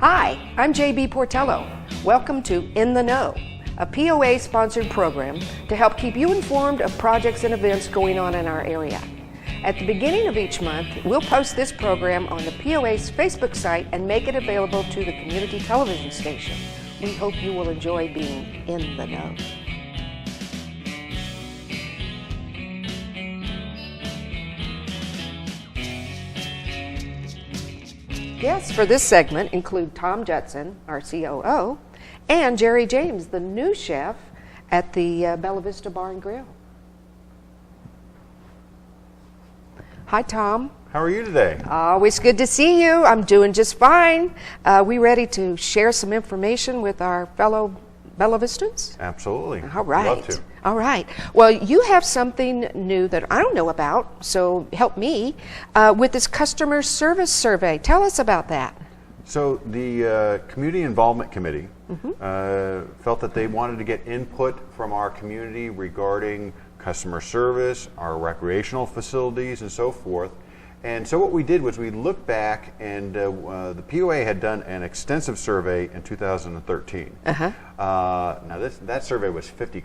Hi, I'm JB Portillo. Welcome to In the Know, a POA-sponsored program to help keep you informed of projects and events going on in our area. At the beginning of each month, we'll post this program on the POA's Facebook site and make it available to the community television station. We hope you will enjoy being in the know. Guests for this segment include Tom Judson, our COO, and Jerry James, the new chef at the Bella Vista Bar and Grill. Hi, Tom. How are you today? Always good to see you. I'm doing just fine. We ready to share some information with our fellow Bella Vistans? Absolutely. All right. Love to. All right. Well, you have something new that I don't know about, so help me with this customer service survey. Tell us about that. So the Community Involvement Committee felt that they wanted to get input from our community regarding customer service, our recreational facilities, and so forth. And so what we did was we looked back, and the POA had done an extensive survey in 2013. Now that survey was 50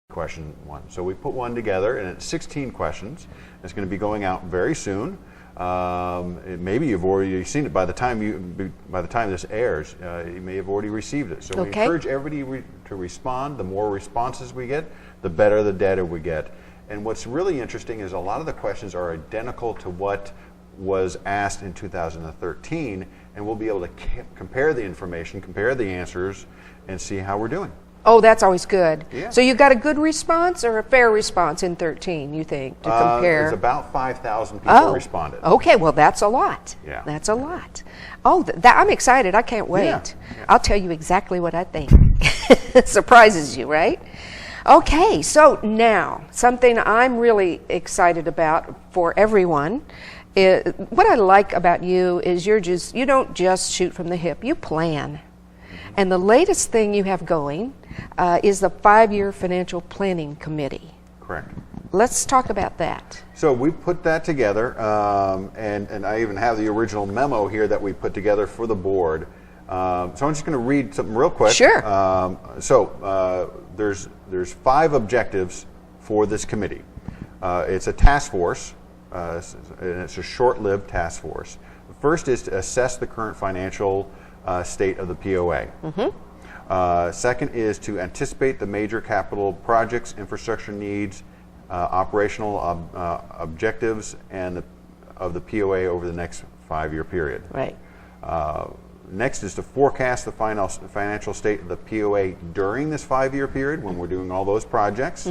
question one. So we put one together, and it's 16 questions. It's going to be going out very soon. Maybe you've already seen it by the time this airs. You may have already received it. So we encourage everybody to respond. The more responses we get, the better the data we get. And what's really interesting is a lot of the questions are identical to what was asked in 2013, and we'll be able to compare the information, compare the answers, and see how we're doing. Oh, that's always good. Yeah. So you got a good response or a fair response in 13, you think, to compare? It's about 5,000 people responded. Okay, well, that's a lot. Yeah. That's a lot. Oh, I'm excited. I can't wait. Yeah. I'll tell you exactly what I think. It surprises you, right? Okay, so now, something I'm really excited about for everyone. What I like about you is you don't just shoot from the hip, you plan. And the latest thing you have going is the FiveYear Financial Planning Committee. Correct. Let's talk about that. So we put that together, and I even have the original memo here that we put together for the board. So I'm just going to read something real quick. Sure. There's 5 objectives for this committee. It's a task force, and it's a short-lived task force. The first is to assess the current financial state of the POA. Second is to anticipate the major capital projects, infrastructure needs, operational objectives, and of the POA over the next 5-year period. Right. Next is to forecast the financial state of the POA during this 5-year period when we're doing all those projects.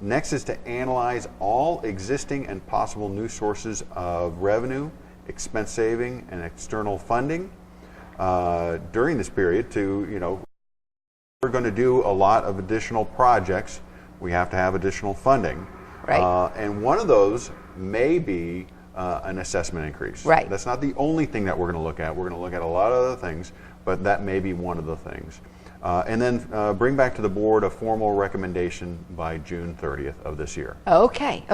Next is to analyze all existing and possible new sources of revenue, expense saving, and external funding during this period we're going to do a lot of additional projects. We have to have additional funding. Right. And one of those may be an assessment increase. Right. That's not the only thing that we're going to look at. We're going to look at a lot of other things, but that may be one of the things. And then bring back to the board a formal recommendation by June 30th of this year. Okay.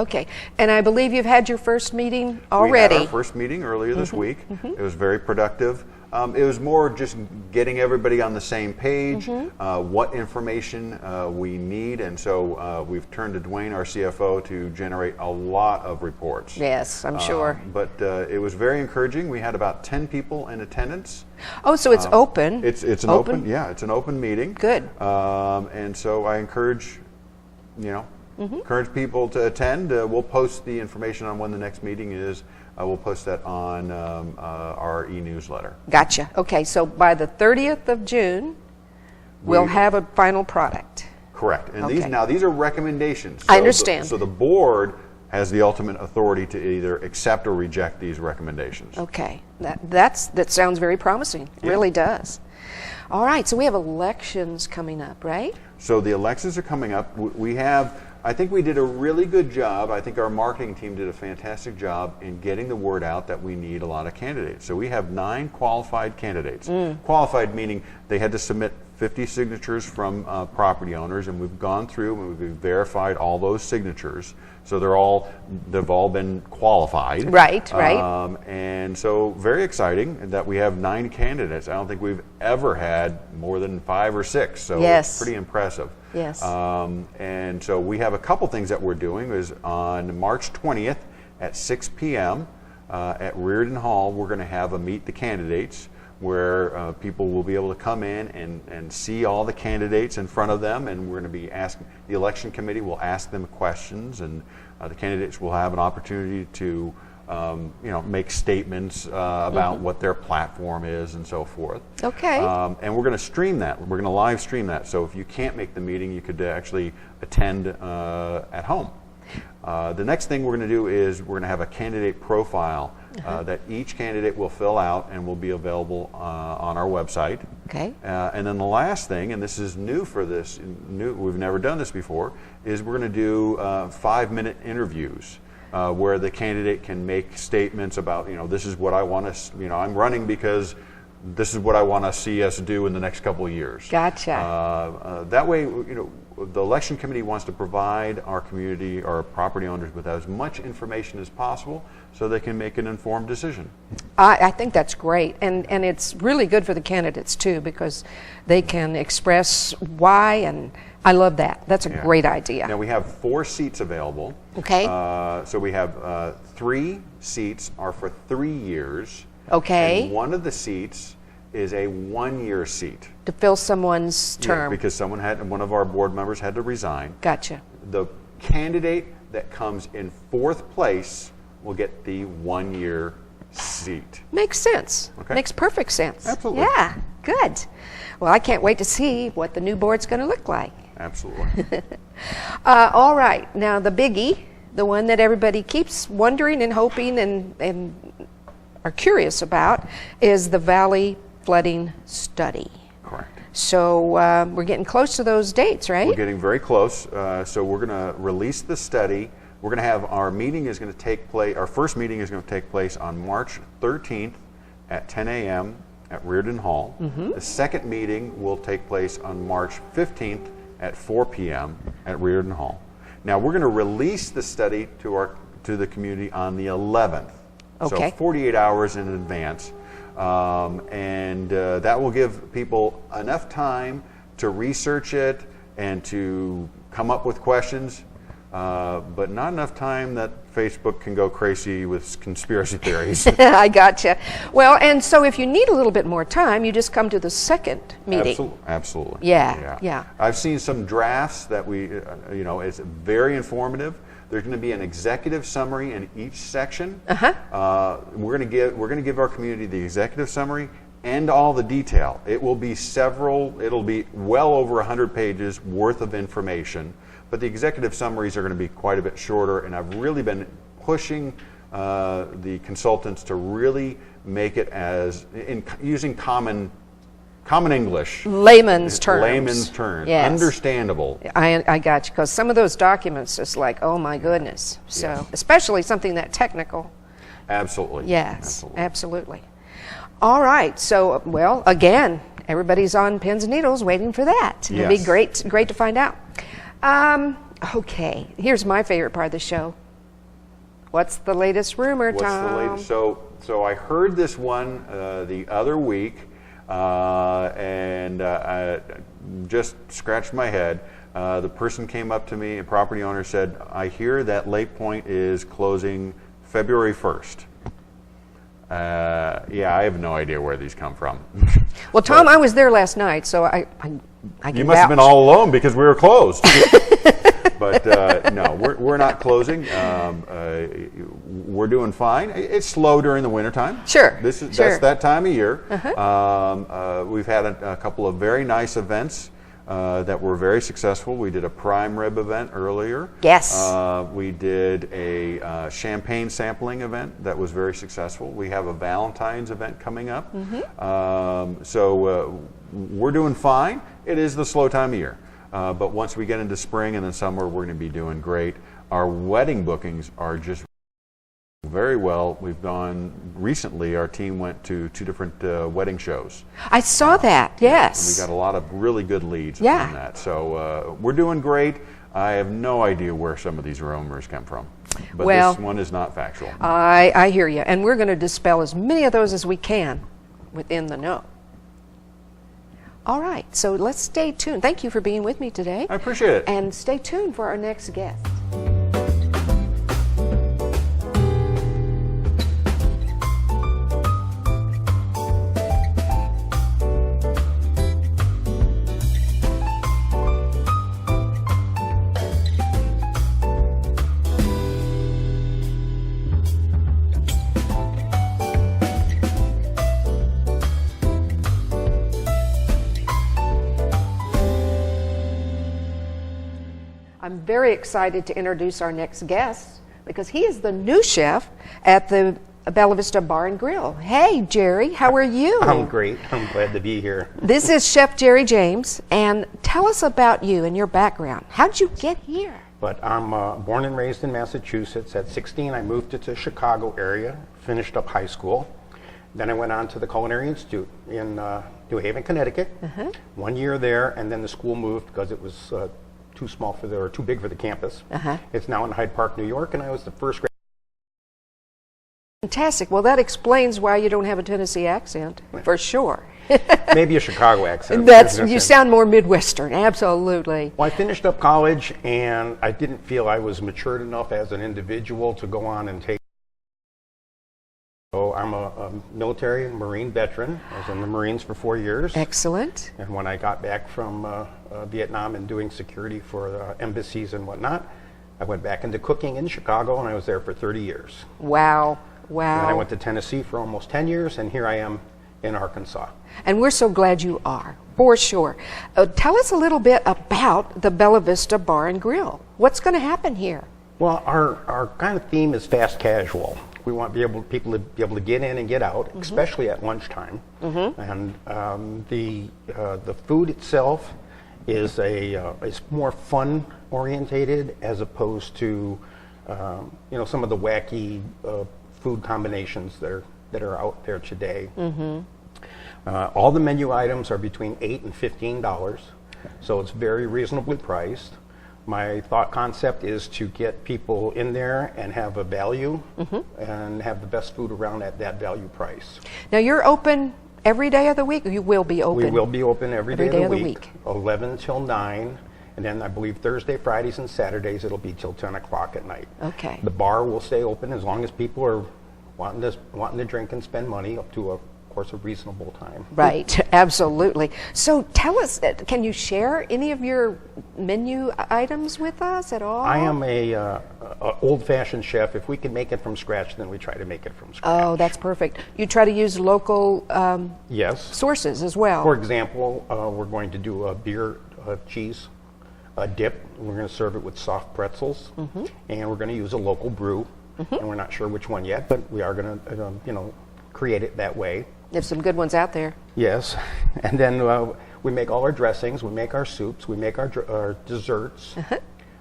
And I believe you've had your first meeting already. We had our first meeting earlier this week. It was very productive. It was more just getting everybody on the same page, what information we need, and so we've turned to Dwayne, our CFO, to generate a lot of reports. Yes, I'm sure. But it was very encouraging. We had about 10 people in attendance. Oh, so it's open. It's an open. Yeah, it's an open meeting. Good. And so I encourage people to attend. We'll post the information on when the next meeting is. We'll post that on our e-newsletter. Gotcha. Okay, so by the 30th of June, we'll have a final product. Correct. And these are recommendations. I understand. So the board has the ultimate authority to either accept or reject these recommendations. Okay. That sounds very promising. It really does. All right, so we have elections coming up, right? So the elections are coming up. I think we did a really good job. I think our marketing team did a fantastic job in getting the word out that we need a lot of candidates. So we have 9 qualified candidates. Qualified meaning they had to submit 50 signatures from property owners, and we've gone through and we've verified all those signatures. So they've all been qualified. Right. And so very exciting that we have 9 candidates. I don't think we've ever had more than 5 or 6. So it's pretty impressive. Yes. And so we have a couple things that we're doing. Is on March 20th at 6 p.m. At Reardon Hall, we're going to have a Meet the Candidates, where people will be able to come in and see all the candidates in front of them, and we're going to be asking, the election committee will ask them questions, and the candidates will have an opportunity to make statements about what their platform is and so forth. Okay. And we're going to stream that. We're going to live stream that. So if you can't make the meeting, you could actually attend at home. The next thing we're going to do is we're going to have a candidate profile that each candidate will fill out and will be available on our website. Okay. And then the last thing, and this is new for this, we've never done this before, is we're going to do 5-minute interviews where the candidate can make statements about, this is what I want to, I'm running because this is what I want to see us do in the next couple of years. Gotcha. That way, the election committee wants to provide our community, our property owners, with as much information as possible so they can make an informed decision. I think that's great, and it's really good for the candidates too, because they can express why, and I love that. That's a great idea. Now we have 4 seats available. Okay. So we have 3 seats are for 3 years. Okay. And one of the seats is a 1-year seat. To fill someone's term. Yeah, because one of our board members had to resign. Gotcha. The candidate that comes in 4th place will get the 1-year seat. Makes sense. Okay. Makes perfect sense. Absolutely. Yeah, good. Well, I can't wait to see what the new board's going to look like. Absolutely. All right. Now, the biggie, the one that everybody keeps wondering and hoping and are curious about, is the Valley Flooding Study. Correct. So we're getting close to those dates, right? We're getting very close. So we're going to release the study. We're going to have our meeting is going to take place. Our first meeting is going to take place on March 13th at 10 a.m. at Reardon Hall. The second meeting will take place on March 15th at 4 p.m. at Reardon Hall. Now we're going to release the study to the community on the 11th. Okay. So 48 hours in advance. And that will give people enough time to research it and to come up with questions, but not enough time that Facebook can go crazy with conspiracy theories. I gotcha. Well, and so if you need a little bit more time, you just come to the second meeting. Absolutely. Yeah. I've seen some drafts that it's very informative. There's going to be an executive summary in each section. We're going to give our community the executive summary and all the detail. It'll be well over 100 pages worth of information, but the executive summaries are going to be quite a bit shorter, and I've really been pushing the consultants to really make it using common English. Layman's terms. Yes. Understandable. I got you, because some of those documents is like, oh my goodness. So, especially something that technical. Absolutely. Yes, absolutely. All right. So, well, again, everybody's on pins and needles waiting for that. It'll be great to find out. Okay. Here's my favorite part of the show. What's the latest rumor, Tom? What's the latest? So I heard this one the other week. And I just scratched my head. The person came up to me, a property owner, said, I hear that Lake Point is closing February 1st. I have no idea where these come from. Well, Tom, I was there last night, so I can You must have been all alone because we were closed. But no, we're not closing. We're doing fine. It's slow during the wintertime. Sure. That's that time of year. We've had a couple of very nice events that were very successful. We did a prime rib event earlier. Yes. We did a champagne sampling event that was very successful. We have a Valentine's event coming up. So we're doing fine. It is the slow time of year. But once we get into spring and then summer, we're going to be doing great. Our wedding bookings are just Very well. We've gone recently. Our team went to 2 different wedding shows. I saw that. Yes. And we got a lot of really good leads Yeah. on that. So we're doing great. I have no idea where some of these rumors come from, but Well, this one is not factual. I hear you, and we're going to dispel as many of those as we can within the know. All right, so let's stay tuned. Thank you for being with me today. I appreciate it. And stay tuned for our next guest. I'm very excited to introduce our next guest because he is the new chef at the Bella Vista Bar and Grill. Hey, Jerry, how are you? I'm great. I'm glad to be here. This is Chef Jerry James, and tell us about you and your background. How'd you get here? But I'm born and raised in Massachusetts. At 16, I moved to the Chicago area, finished up high school. Then I went on to the Culinary Institute in New Haven, Connecticut. 1 year there, and then the school moved because it was too small for or too big for the campus. It's now in Hyde Park, New York, and I was the first grade. Fantastic. Well, that explains why you don't have a Tennessee accent, for sure. Maybe a Chicago accent. You sound more Midwestern, absolutely. Well, I finished up college, and I didn't feel I was matured enough as an individual to go on and take. So I'm a military and Marine veteran. I was in the Marines for 4 years. Excellent. And when I got back from Vietnam and doing security for embassies and whatnot, I went back into cooking in Chicago, and I was there for 30 years. Wow. Wow. And I went to Tennessee for almost 10 years, and here I am in Arkansas. And we're so glad you are, for sure. Tell us a little bit about the Bella Vista Bar and Grill. What's going to happen here? Well, our kind of theme is fast casual. We want people to be able to get in and get out, especially at lunchtime. And the food itself is is more fun orientated as opposed to some of the wacky food combinations that are out there today. All the menu items are between $8 and $15, so it's very reasonably priced. My thought concept is to get people in there and have a value and have the best food around at that value price. Now, you're open every day of the week, or you will be open? We will be open every day of the week, 11 till 9. And then I believe Thursday, Fridays, and Saturdays it'll be till 10 o'clock at night. Okay. The bar will stay open as long as people are wanting to drink and spend money up to, of course, a reasonable time. Right, absolutely. So tell us, can you share any of your menu items with us at all? I am a old-fashioned chef. If we can make it from scratch, then we try to make it from scratch. Oh, that's perfect. You try to use local yes. sources as well. For example, we're going to do a beer cheese dip. We're going to serve it with soft pretzels, and we're going to use a local brew. And we're not sure which one yet, but we are going to create it that way. There's some good ones out there. Yes, and then we make all our dressings, we make our soups, we make our desserts.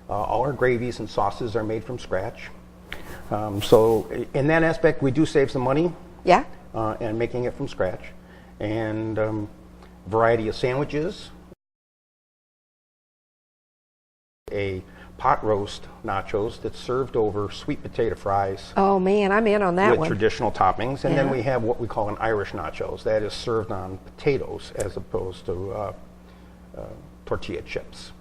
All our gravies and sauces are made from scratch. So in that aspect, we do save some money. Yeah. And making it from scratch, and variety of sandwiches. A pot roast nachos that's served over sweet potato fries. Oh man, I'm in on that with one. Traditional toppings, and Yeah. then we have what we call an Irish nachos that is served on potatoes as opposed to tortilla chips.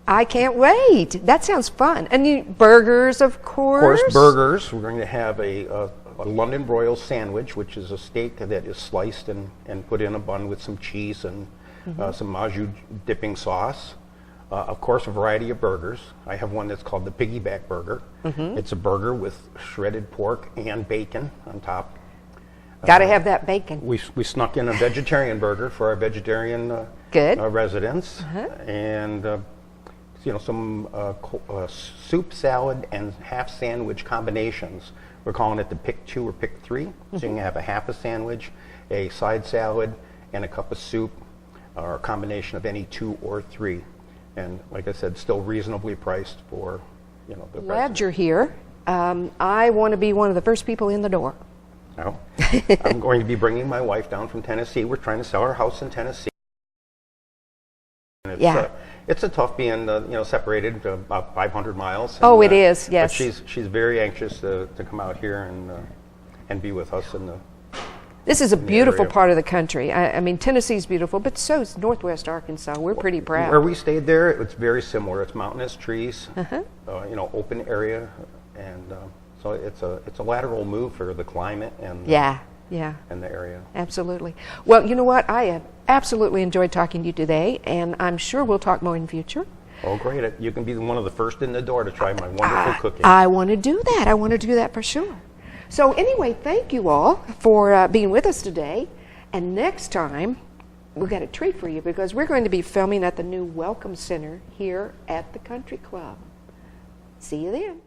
I can't wait. That sounds fun. And burgers, of course. Of course, burgers. We're going to have a London broil sandwich, which is a steak that is sliced and put in a bun with some cheese and some Maju dipping sauce. Of course, a variety of burgers. I have one that's called the piggyback burger. It's a burger with shredded pork and bacon on top. Got to have that bacon. We snuck in a vegetarian burger for our vegetarian Good. Residents, and some soup, salad, and half sandwich combinations. We're calling it the pick 2 or pick 3. So you can have a half a sandwich, a side salad, and a cup of soup, or a combination of any 2 or 3. And like I said, still reasonably priced for, the Glad residents. you're here. I want to be one of the first people in the door. No. I'm going to be bringing my wife down from Tennessee. We're trying to sell our house in Tennessee. And it's a tough being, separated about 500 miles. Oh, it is, yes. But she's very anxious to come out here and be with us. This is a beautiful area. part of the country. I mean, Tennessee's beautiful, but so is Northwest Arkansas. We're pretty proud. Where we stayed there, it's very similar. It's mountainous trees, open area, and so it's a lateral move for the climate and and the area. Absolutely. Well, you know what? I have absolutely enjoyed talking to you today, and I'm sure we'll talk more in the future. Oh, great. You can be one of the first in the door to try my wonderful cooking. I want to do that. I want to do that for sure. So anyway, thank you all for being with us today. And next time, we've got a treat for you because we're going to be filming at the new Welcome Center here at the Country Club. See you then.